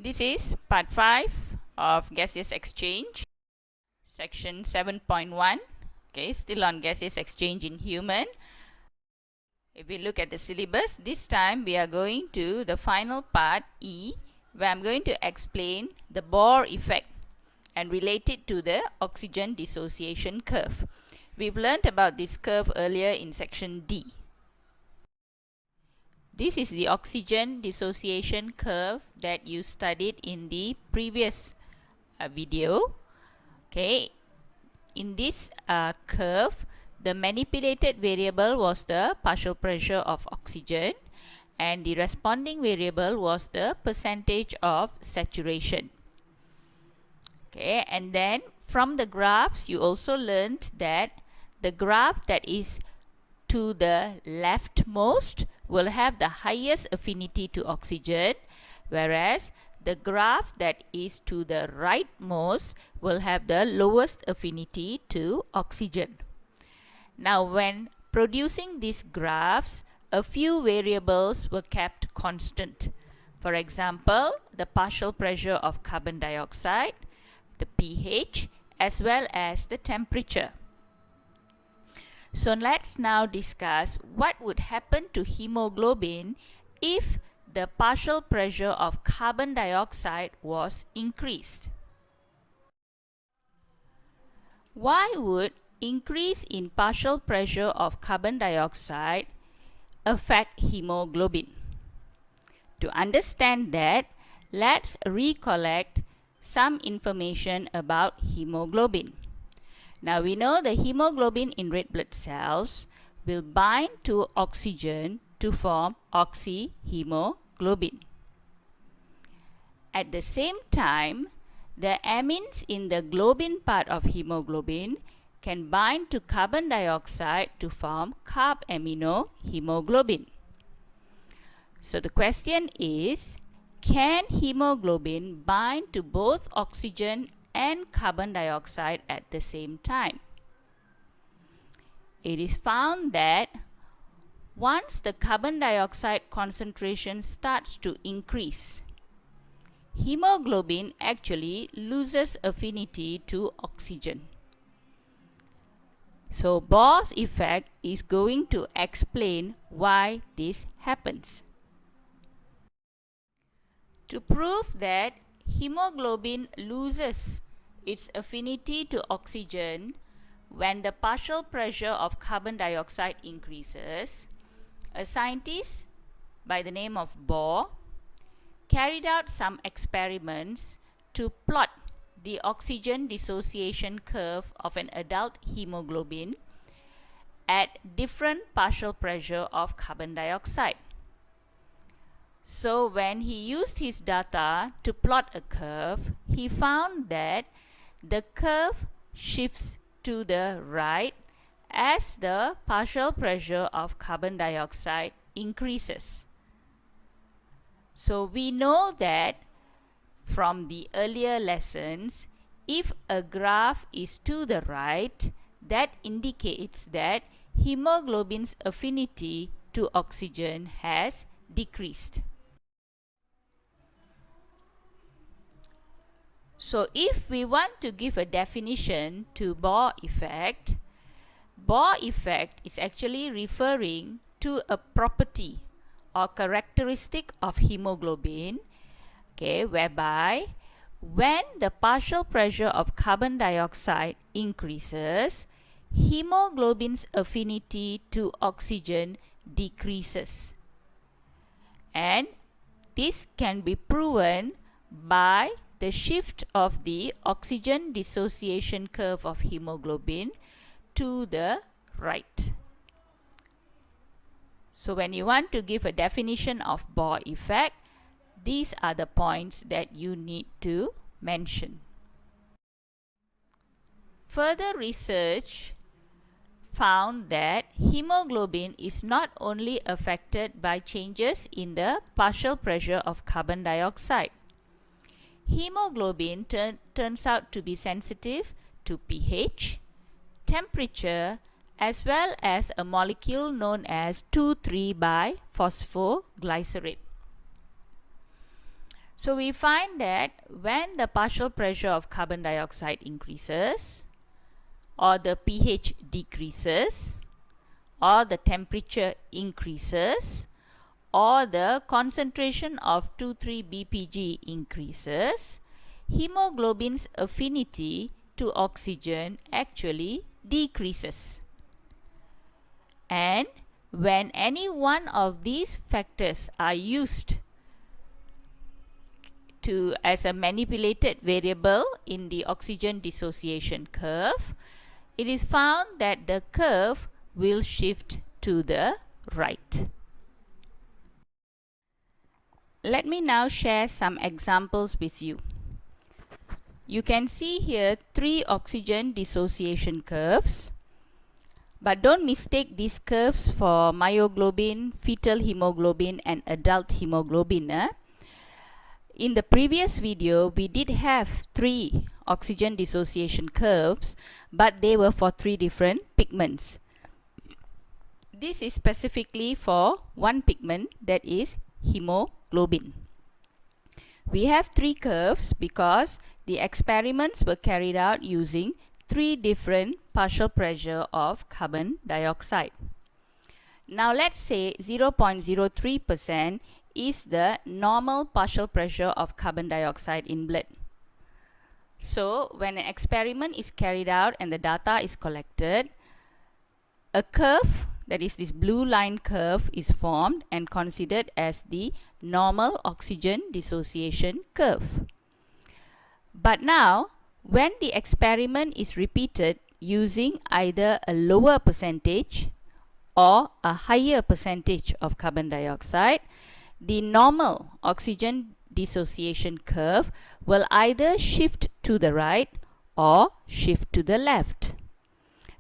This is part 5 of gaseous exchange, section 7.1. Okay, still on gaseous exchange in human. If we look at the syllabus, this time we are going to the final part E, where I'm going to explain the Bohr effect and relate it to the oxygen dissociation curve. We've learned about this curve earlier in section D. This is the oxygen dissociation curve that you studied in the previous video. Okay, in this curve, the manipulated variable was the partial pressure of oxygen and the responding variable was the percentage of saturation. Okay, and then from the graphs you also learned that the graph that is to the leftmost will have the highest affinity to oxygen, whereas the graph that is to the rightmost will have the lowest affinity to oxygen. Now, when producing these graphs, a few variables were kept constant. For example, the partial pressure of carbon dioxide, the pH, as well as the temperature. So let's now discuss what would happen to hemoglobin if the partial pressure of carbon dioxide was increased. Why would increase in partial pressure of carbon dioxide affect hemoglobin? To understand that, let's recollect some information about hemoglobin. Now we know the hemoglobin in red blood cells will bind to oxygen to form oxyhemoglobin. At the same time, the amines in the globin part of hemoglobin can bind to carbon dioxide to form carbaminohemoglobin. So the question is, can hemoglobin bind to both oxygen and carbon dioxide at the same time? It is found that once the carbon dioxide concentration starts to increase, hemoglobin actually loses affinity to oxygen. So Bohr's effect is going to explain why this happens. To prove that hemoglobin loses its affinity to oxygen when the partial pressure of carbon dioxide increases, a scientist by the name of Bohr carried out some experiments to plot the oxygen dissociation curve of an adult hemoglobin at different partial pressure of carbon dioxide. So when he used his data to plot a curve, he found that the curve shifts to the right as the partial pressure of carbon dioxide increases. So we know that from the earlier lessons, if a graph is to the right, that indicates that hemoglobin's affinity to oxygen has decreased. So if we want to give a definition to Bohr effect is actually referring to a property or characteristic of hemoglobin, okay, whereby when the partial pressure of carbon dioxide increases, hemoglobin's affinity to oxygen decreases. And this can be proven by the shift of the oxygen dissociation curve of hemoglobin to the right. So when you want to give a definition of Bohr effect, these are the points that you need to mention. Further research found that hemoglobin is not only affected by changes in the partial pressure of carbon dioxide. Hemoglobin turns out to be sensitive to pH, temperature, as well as a molecule known as 2,3-biphosphoglycerate. So we find that when the partial pressure of carbon dioxide increases, or the pH decreases, or the temperature increases, or the concentration of 2,3-BPG increases, hemoglobin's affinity to oxygen actually decreases. And when any one of these factors are used as a manipulated variable in the oxygen dissociation curve, it is found that the curve will shift to the right. Let me now share some examples with you. You can see here 3 oxygen dissociation curves, but don't mistake these curves for myoglobin, fetal hemoglobin and adult hemoglobin. In the previous video, we did have 3 oxygen dissociation curves, but they were for 3 different pigments. This is specifically for one pigment, that is hemoglobin. We have 3 curves because the experiments were carried out using 3 different partial pressure of carbon dioxide. Now let's say 0.03% is the normal partial pressure of carbon dioxide in blood. So when an experiment is carried out and the data is collected, a curve, that is this blue line curve, is formed and considered as the normal oxygen dissociation curve. But now, when the experiment is repeated using either a lower percentage or a higher percentage of carbon dioxide, the normal oxygen dissociation curve will either shift to the right or shift to the left.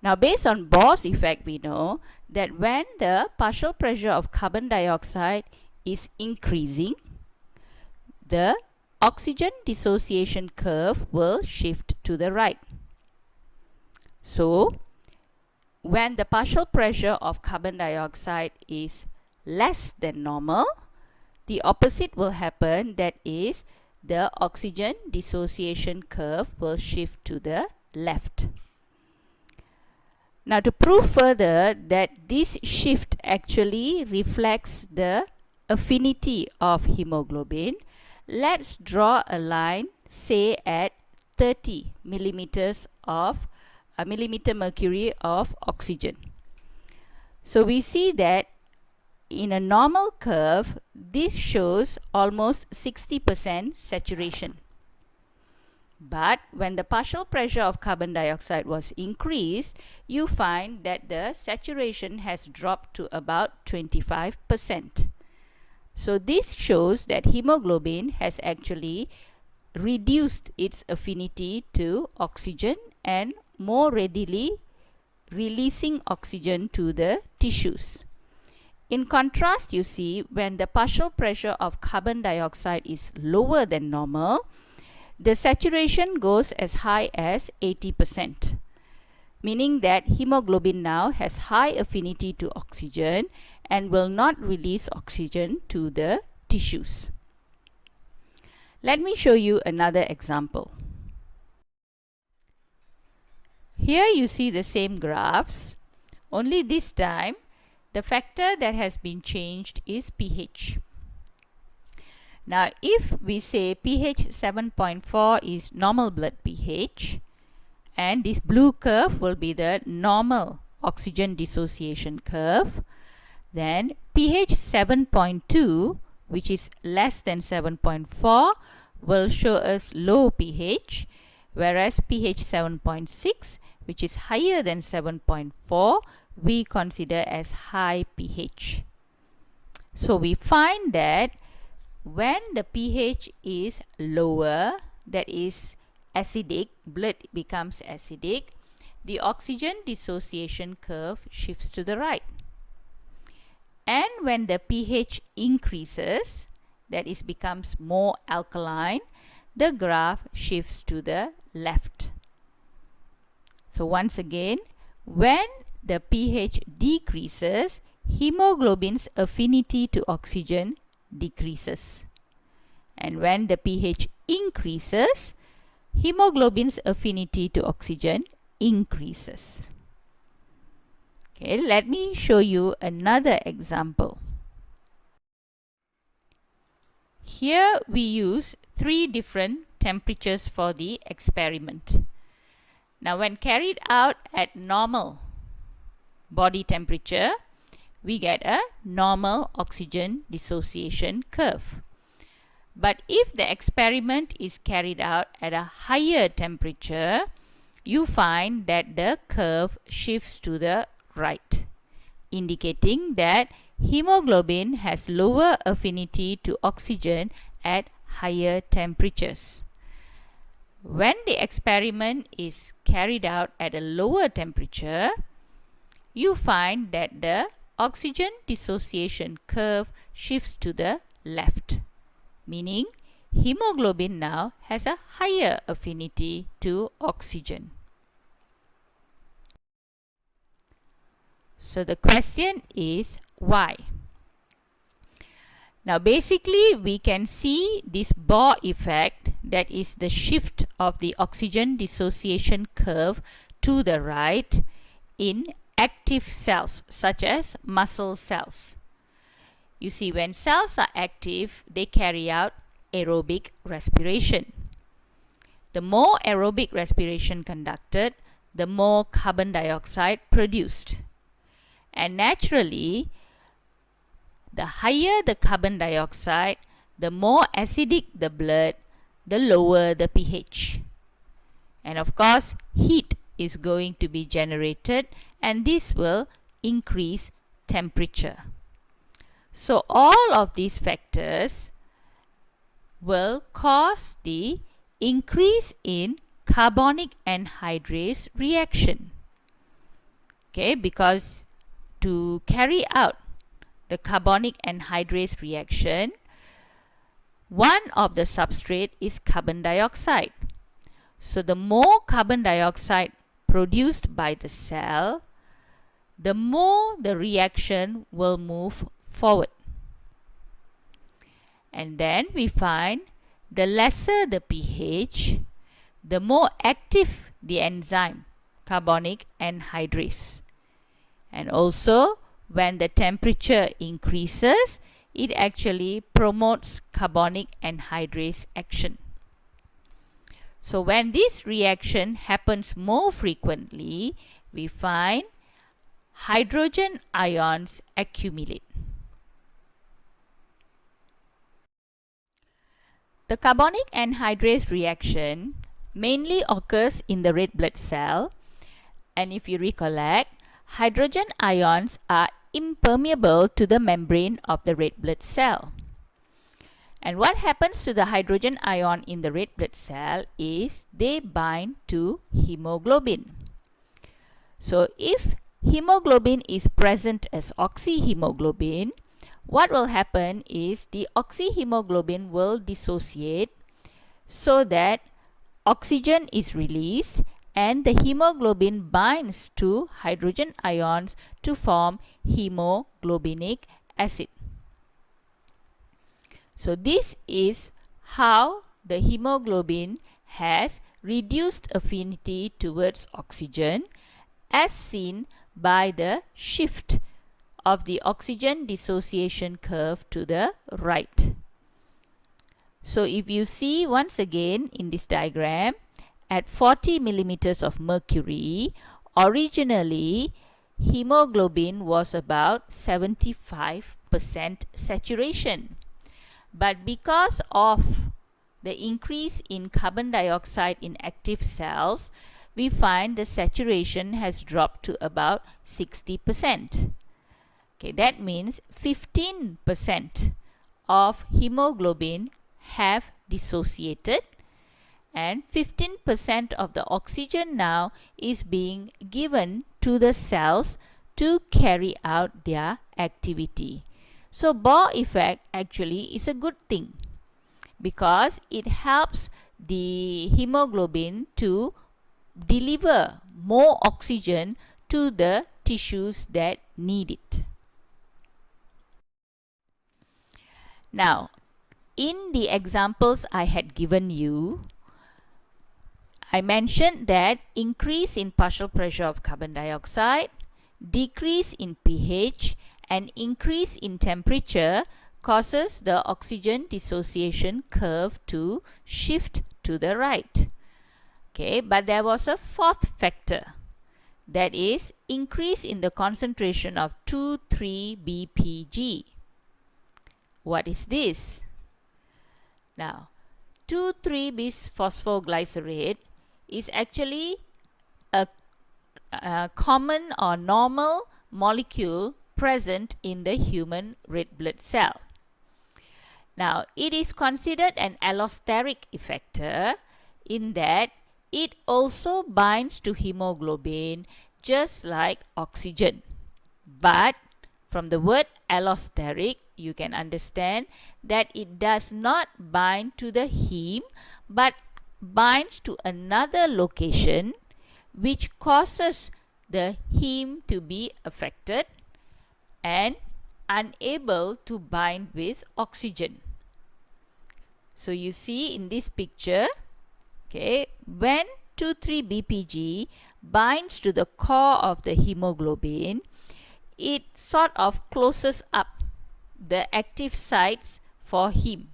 Now, based on Bohr's effect, we know that when the partial pressure of carbon dioxide is increasing, the oxygen dissociation curve will shift to the right. So, when the partial pressure of carbon dioxide is less than normal, the opposite will happen, that is, the oxygen dissociation curve will shift to the left. Now, to prove further that this shift actually reflects the affinity of hemoglobin, let's draw a line, say at 30 millimeters of millimeter mercury of oxygen. So we see that in a normal curve, this shows almost 60% saturation. But when the partial pressure of carbon dioxide was increased, you find that the saturation has dropped to about 25%. So this shows that hemoglobin has actually reduced its affinity to oxygen and more readily releasing oxygen to the tissues. In contrast, you see, when the partial pressure of carbon dioxide is lower than normal, the saturation goes as high as 80%, meaning that hemoglobin now has high affinity to oxygen and will not release oxygen to the tissues. Let me show you another example. Here you see the same graphs, only this time the factor that has been changed is pH. Now, if we say pH 7.4 is normal blood pH, and this blue curve will be the normal oxygen dissociation curve, then pH 7.2, which is less than 7.4, will show us low pH, whereas pH 7.6, which is higher than 7.4, we consider as high pH. So we find that when the pH is lower, that is acidic, blood becomes acidic, the oxygen dissociation curve shifts to the right. And when the pH increases, that is becomes more alkaline, the graph shifts to the left. So once again, when the pH decreases, hemoglobin's affinity to oxygen decreases. And when the pH increases, hemoglobin's affinity to oxygen increases. Okay, let me show you another example. Here we use 3 different temperatures for the experiment. Now when carried out at normal body temperature, we get a normal oxygen dissociation curve. But if the experiment is carried out at a higher temperature, you find that the curve shifts to the right, indicating that hemoglobin has lower affinity to oxygen at higher temperatures. When the experiment is carried out at a lower temperature, you find that the oxygen dissociation curve shifts to the left, meaning hemoglobin now has a higher affinity to oxygen. So the question is why? Now basically we can see this Bohr effect, that is the shift of the oxygen dissociation curve to the right in active cells such as muscle cells. You see, when cells are active, they carry out aerobic respiration. The more aerobic respiration conducted, the more carbon dioxide produced. And naturally, the higher the carbon dioxide, the more acidic the blood, the lower the pH. And of course, heat is going to be generated, and this will increase temperature. So all of these factors will cause the increase in carbonic anhydrase reaction. Okay, because to carry out the carbonic anhydrase reaction, one of the substrate is carbon dioxide. So the more carbon dioxide produced by the cell, the more the reaction will move forward. And then we find the lesser the pH, the more active the enzyme carbonic anhydrase. And also when the temperature increases, it actually promotes carbonic anhydrase action. So when this reaction happens more frequently, we find hydrogen ions accumulate. The carbonic anhydrase reaction mainly occurs in the red blood cell, and if you recollect, hydrogen ions are impermeable to the membrane of the red blood cell. And what happens to the hydrogen ion in the red blood cell is they bind to hemoglobin. So if hemoglobin is present as oxyhemoglobin, what will happen is the oxyhemoglobin will dissociate so that oxygen is released and the hemoglobin binds to hydrogen ions to form hemoglobinic acid. So this is how the hemoglobin has reduced affinity towards oxygen, as seen by the shift of the oxygen dissociation curve to the right. So if you see once again in this diagram, at 40 millimeters of mercury, originally hemoglobin was about 75% saturation. But because of the increase in carbon dioxide in active cells, we find the saturation has dropped to about 60%. Okay, that means 15% of hemoglobin have dissociated, and 15% of the oxygen now is being given to the cells to carry out their activity. So Bohr effect actually is a good thing because it helps the hemoglobin to deliver more oxygen to the tissues that need it. Now, in the examples I had given you, I mentioned that increase in partial pressure of carbon dioxide, decrease in pH, and increase in temperature causes the oxygen dissociation curve to shift to the right. Okay, but there was a fourth factor, that is increase in the concentration of 2,3-BPG. What is this? Now, 2,3-bisphosphoglycerate is actually a common or normal molecule present in the human red blood cell. Now, it is considered an allosteric effector in that it also binds to hemoglobin just like oxygen. But from the word allosteric, you can understand that it does not bind to the heme but binds to another location, which causes the heme to be affected and unable to bind with oxygen. So you see in this picture, okay, when 2,3-BPG binds to the core of the hemoglobin, it sort of closes up the active sites for heme.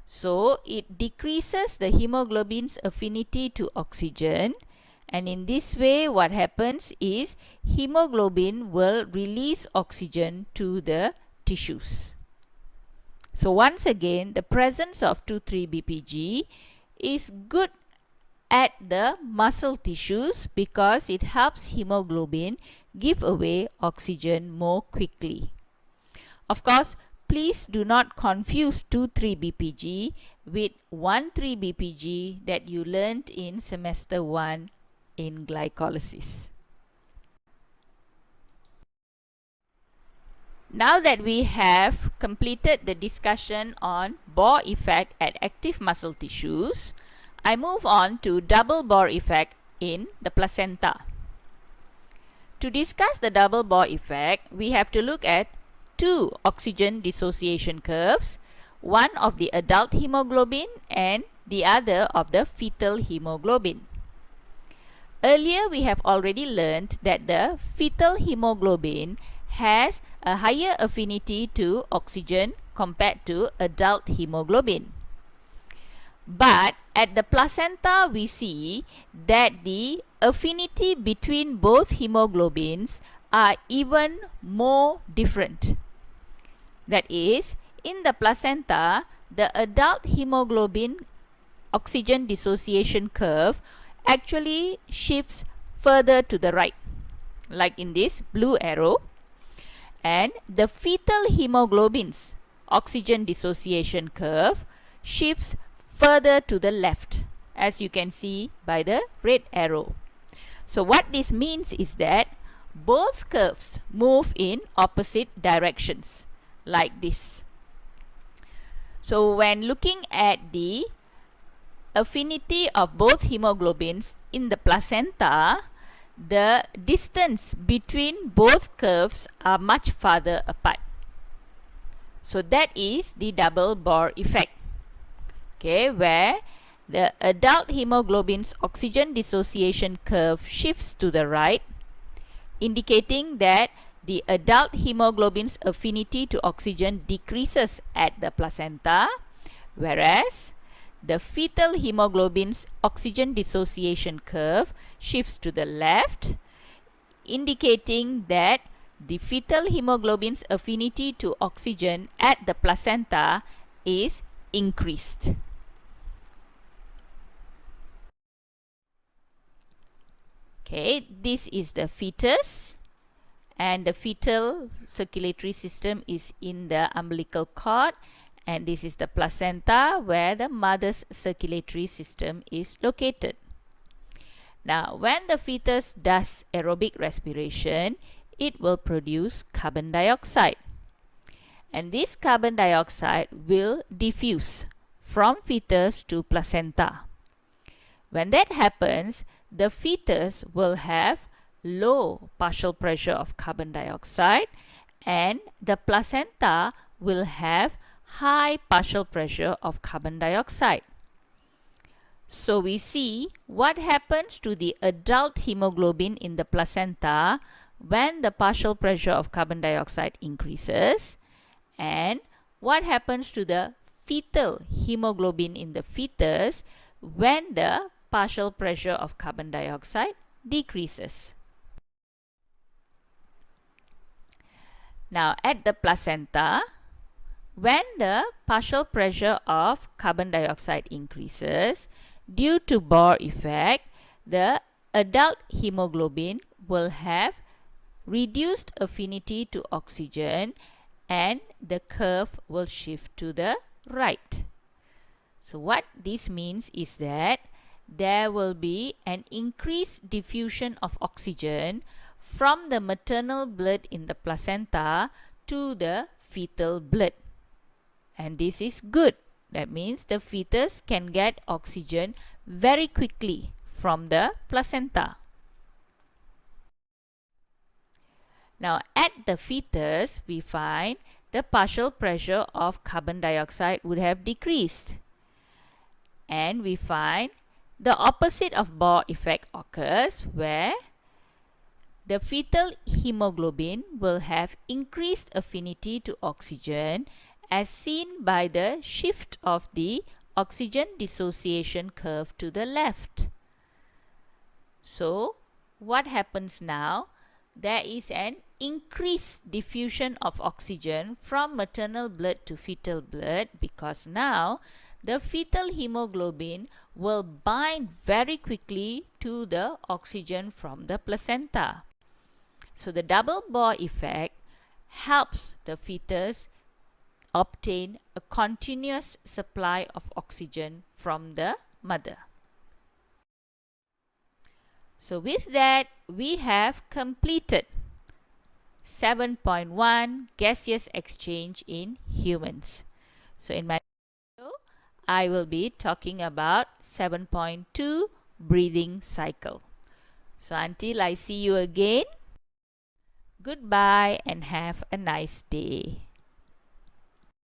So it decreases the hemoglobin's affinity to oxygen, and in this way what happens is hemoglobin will release oxygen to the tissues. So once again, the presence of 2,3-BPG is good at the muscle tissues because it helps hemoglobin give away oxygen more quickly. Of course, please do not confuse 2,3-BPG with 1,3-BPG that you learned in semester 1 in glycolysis. Now that we have completed the discussion on Bohr effect at active muscle tissues, I move on to double Bohr effect in the placenta. To discuss the double Bohr effect, we have to look at two oxygen dissociation curves, one of the adult hemoglobin and the other of the fetal hemoglobin. Earlier, we have already learned that the fetal hemoglobin has a higher affinity to oxygen compared to adult hemoglobin. But at the placenta, we see that the affinity between both hemoglobins are even more different. That is, in the placenta, the adult hemoglobin oxygen dissociation curve actually shifts further to the right, like in this blue arrow, and the fetal hemoglobin's oxygen dissociation curve shifts further to the left, as you can see by the red arrow. So what this means is that both curves move in opposite directions, like this. So when looking at the affinity of both hemoglobins in the placenta, the distance between both curves are much farther apart. So that is the double Bohr effect, okay, where the adult hemoglobin's oxygen dissociation curve shifts to the right, indicating that the adult hemoglobin's affinity to oxygen decreases at the placenta, whereas the fetal hemoglobin's oxygen dissociation curve shifts to the left, indicating that the fetal hemoglobin's affinity to oxygen at the placenta is increased. Okay, this is the fetus, and the fetal circulatory system is in the umbilical cord, and this is the placenta where the mother's circulatory system is located. Now, when the fetus does aerobic respiration, it will produce carbon dioxide, and this carbon dioxide will diffuse from fetus to placenta. When that happens, the fetus will have low partial pressure of carbon dioxide, and the placenta will have high partial pressure of carbon dioxide. So we see what happens to the adult hemoglobin in the placenta when the partial pressure of carbon dioxide increases, and what happens to the fetal hemoglobin in the fetus when the partial pressure of carbon dioxide decreases. Now at the placenta, when the partial pressure of carbon dioxide increases due to Bohr effect, the adult hemoglobin will have reduced affinity to oxygen and the curve will shift to the right. So what this means is that there will be an increased diffusion of oxygen from the maternal blood in the placenta to the fetal blood. And this is good. That means the fetus can get oxygen very quickly from the placenta. Now at the fetus, we find the partial pressure of carbon dioxide would have decreased. And we find the opposite of Bohr effect occurs, where the fetal hemoglobin will have increased affinity to oxygen, as seen by the shift of the oxygen dissociation curve to the left. So what happens now? There is an increased diffusion of oxygen from maternal blood to fetal blood, because now the fetal hemoglobin will bind very quickly to the oxygen from the placenta. So the double Bohr effect helps the fetus obtain a continuous supply of oxygen from the mother. So with that, we have completed 7.1 gaseous exchange in humans. So in my video, I will be talking about 7.2 breathing cycle. So until I see you again, goodbye and have a nice day.